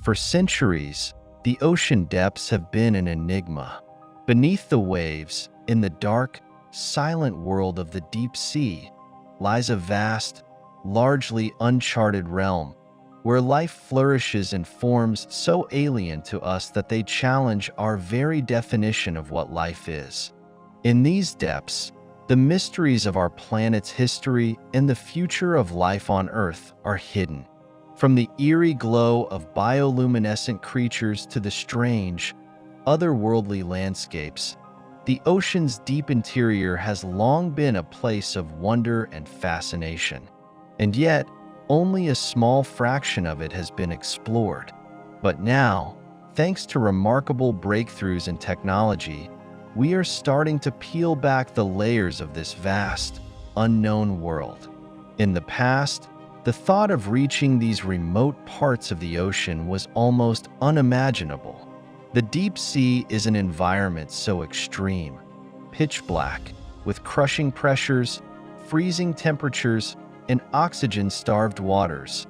For centuries, the ocean depths have been an enigma. Beneath the waves, in the dark, silent world of the deep sea, lies a vast, largely uncharted realm where life flourishes in forms so alien to us that they challenge our very definition of what life is. In these depths, the mysteries of our planet's history and the future of life on Earth are hidden. From the eerie glow of bioluminescent creatures to the strange, otherworldly landscapes, the ocean's deep interior has long been a place of wonder and fascination. And yet, only a small fraction of it has been explored. But now, thanks to remarkable breakthroughs in technology, we are starting to peel back the layers of this vast, unknown world. In the past, the thought of reaching these remote parts of the ocean was almost unimaginable. The deep sea is an environment so extreme, pitch black, with crushing pressures, freezing temperatures, and oxygen-starved waters,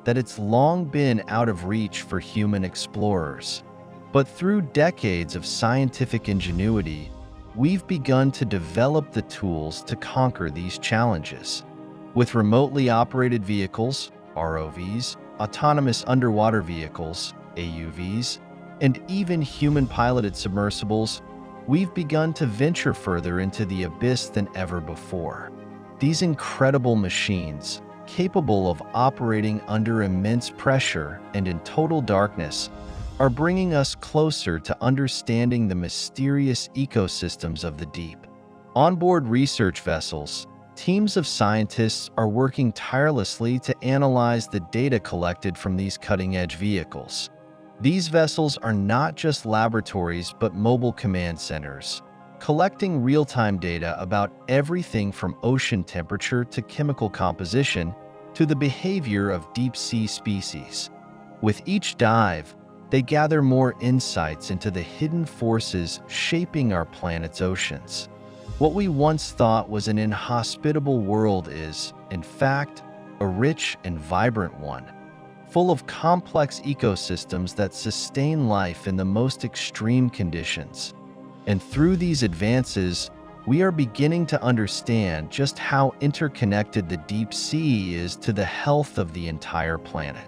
that it's long been out of reach for human explorers. But through decades of scientific ingenuity, we've begun to develop the tools to conquer these challenges. With remotely operated vehicles, ROVs, autonomous underwater vehicles, AUVs, and even human-piloted submersibles, we've begun to venture further into the abyss than ever before. These incredible machines, capable of operating under immense pressure and in total darkness, are bringing us closer to understanding the mysterious ecosystems of the deep. Onboard research vessels, teams of scientists are working tirelessly to analyze the data collected from these cutting-edge vehicles. These vessels are not just laboratories but mobile command centers, collecting real-time data about everything from ocean temperature to chemical composition to the behavior of deep-sea species. With each dive, they gather more insights into the hidden forces shaping our planet's oceans. What we once thought was an inhospitable world is, in fact, a rich and vibrant one, full of complex ecosystems that sustain life in the most extreme conditions. And through these advances, we are beginning to understand just how interconnected the deep sea is to the health of the entire planet.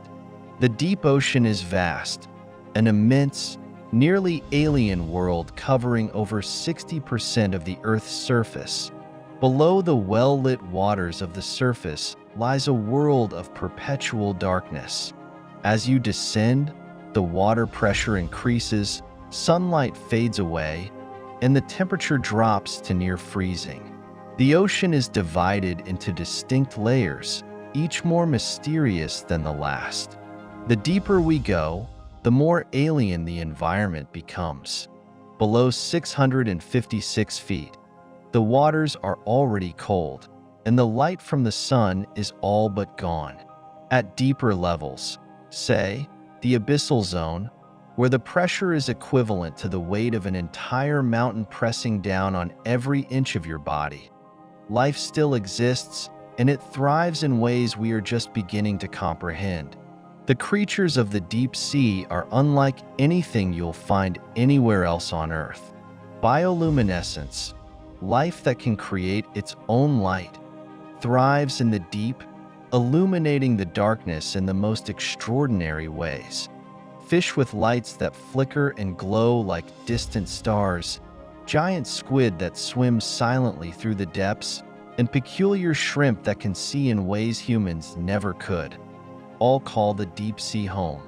The deep ocean is vast, an immense, nearly alien world covering over 60% of the Earth's surface. Below the well-lit waters of the surface lies a world of perpetual darkness. As you descend, the water pressure increases, sunlight fades away, and the temperature drops to near freezing. The ocean is divided into distinct layers, each more mysterious than the last. The deeper we go, the more alien the environment becomes. Below 656 feet, the waters are already cold, and the light from the sun is all but gone. At deeper levels, say, the abyssal zone, where the pressure is equivalent to the weight of an entire mountain pressing down on every inch of your body, life still exists, and it thrives in ways we are just beginning to comprehend. The creatures of the deep sea are unlike anything you'll find anywhere else on Earth. Bioluminescence, life that can create its own light, thrives in the deep, illuminating the darkness in the most extraordinary ways. Fish with lights that flicker and glow like distant stars, giant squid that swim silently through the depths, and peculiar shrimp that can see in ways humans never could, all call the deep sea home.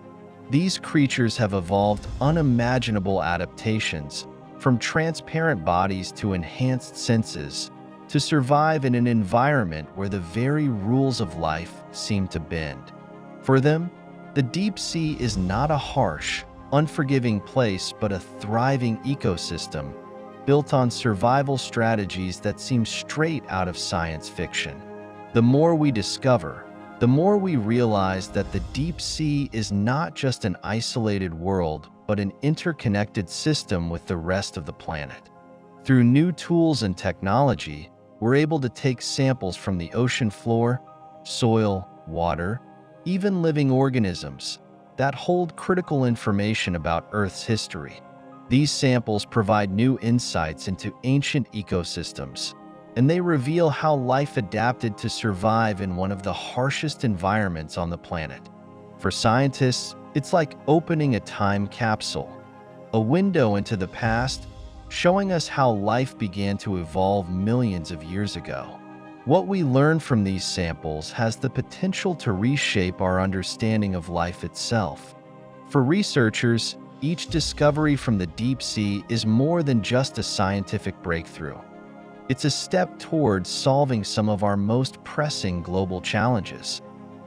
These creatures have evolved unimaginable adaptations, from transparent bodies to enhanced senses, to survive in an environment where the very rules of life seem to bend. For them, the deep sea is not a harsh, unforgiving place but a thriving ecosystem built on survival strategies that seem straight out of science fiction. The more we discover, the more we realize that the deep sea is not just an isolated world but an interconnected system with the rest of the planet. Through new tools and technology, we're able to take samples from the ocean floor, soil, water, even living organisms that hold critical information about Earth's history. These samples provide new insights into ancient ecosystems, and they reveal how life adapted to survive in one of the harshest environments on the planet. For scientists, it's like opening a time capsule, a window into the past, showing us how life began to evolve millions of years ago. What we learn from these samples has the potential to reshape our understanding of life itself. For researchers, each discovery from the deep sea is more than just a scientific breakthrough. It's a step towards solving some of our most pressing global challenges.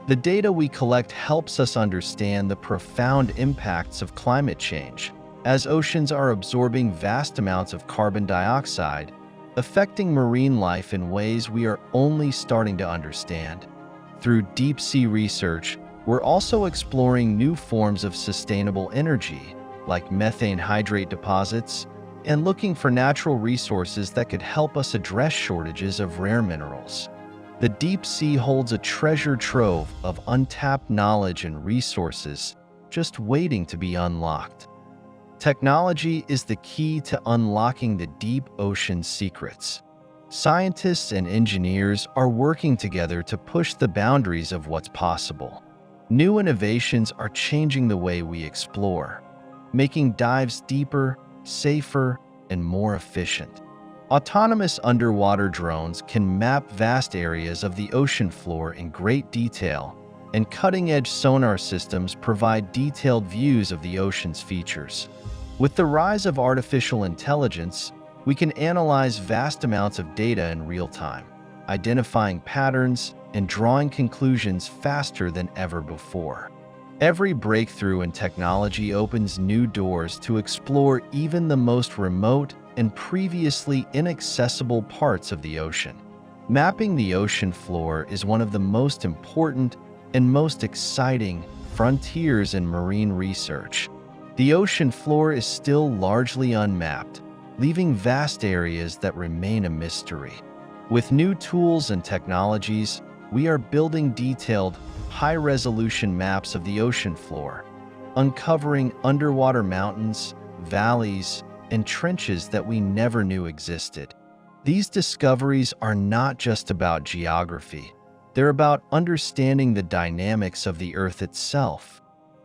The data we collect helps us understand the profound impacts of climate change, as oceans are absorbing vast amounts of carbon dioxide, affecting marine life in ways we are only starting to understand. Through deep-sea research, we're also exploring new forms of sustainable energy, like methane hydrate deposits, and looking for natural resources that could help us address shortages of rare minerals. The deep sea holds a treasure trove of untapped knowledge and resources just waiting to be unlocked. Technology is the key to unlocking the deep ocean's secrets. Scientists and engineers are working together to push the boundaries of what's possible. New innovations are changing the way we explore, making dives deeper, safer, and more efficient. Autonomous underwater drones can map vast areas of the ocean floor in great detail, and cutting-edge sonar systems provide detailed views of the ocean's features. With the rise of artificial intelligence, we can analyze vast amounts of data in real time, identifying patterns and drawing conclusions faster than ever before. Every breakthrough in technology opens new doors to explore even the most remote and previously inaccessible parts of the ocean. Mapping the ocean floor is one of the most important and most exciting frontiers in marine research. The ocean floor is still largely unmapped, leaving vast areas that remain a mystery. With new tools and technologies, we are building detailed, high-resolution maps of the ocean floor, uncovering underwater mountains, valleys, and trenches that we never knew existed. These discoveries are not just about geography. They're about understanding the dynamics of the Earth itself.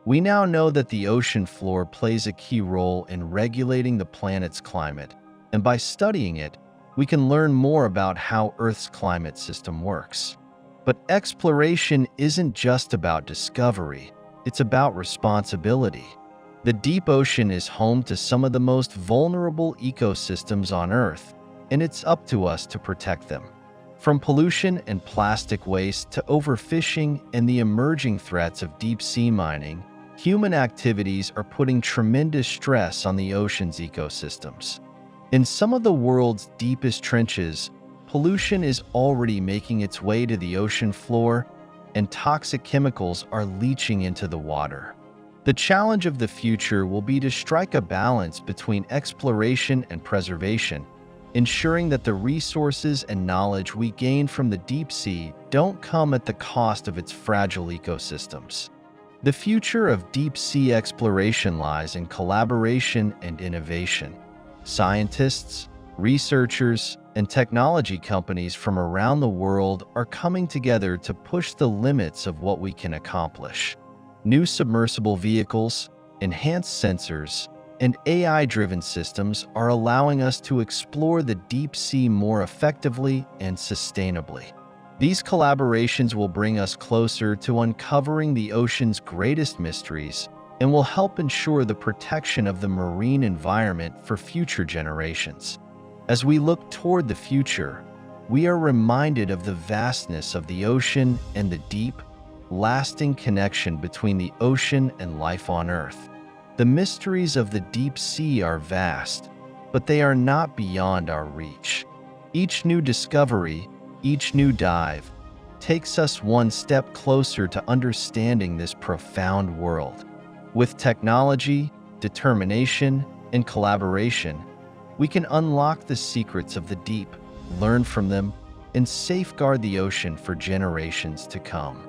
We now know that the ocean floor plays a key role in regulating the planet's climate, and by studying it, we can learn more about how Earth's climate system works. But exploration isn't just about discovery, it's about responsibility. The deep ocean is home to some of the most vulnerable ecosystems on Earth, and it's up to us to protect them. From pollution and plastic waste to overfishing and the emerging threats of deep-sea mining, human activities are putting tremendous stress on the ocean's ecosystems. In some of the world's deepest trenches, pollution is already making its way to the ocean floor, and toxic chemicals are leaching into the water. The challenge of the future will be to strike a balance between exploration and preservation, ensuring that the resources and knowledge we gain from the deep sea don't come at the cost of its fragile ecosystems. The future of deep-sea exploration lies in collaboration and innovation. Scientists, researchers, and technology companies from around the world are coming together to push the limits of what we can accomplish. New submersible vehicles, enhanced sensors, and AI-driven systems are allowing us to explore the deep sea more effectively and sustainably. These collaborations will bring us closer to uncovering the ocean's greatest mysteries and will help ensure the protection of the marine environment for future generations. As we look toward the future, we are reminded of the vastness of the ocean and the deep, lasting connection between the ocean and life on Earth. The mysteries of the deep sea are vast, but they are not beyond our reach. Each new discovery, each new dive, takes us one step closer to understanding this profound world. With technology, determination, and collaboration, we can unlock the secrets of the deep, learn from them, and safeguard the ocean for generations to come.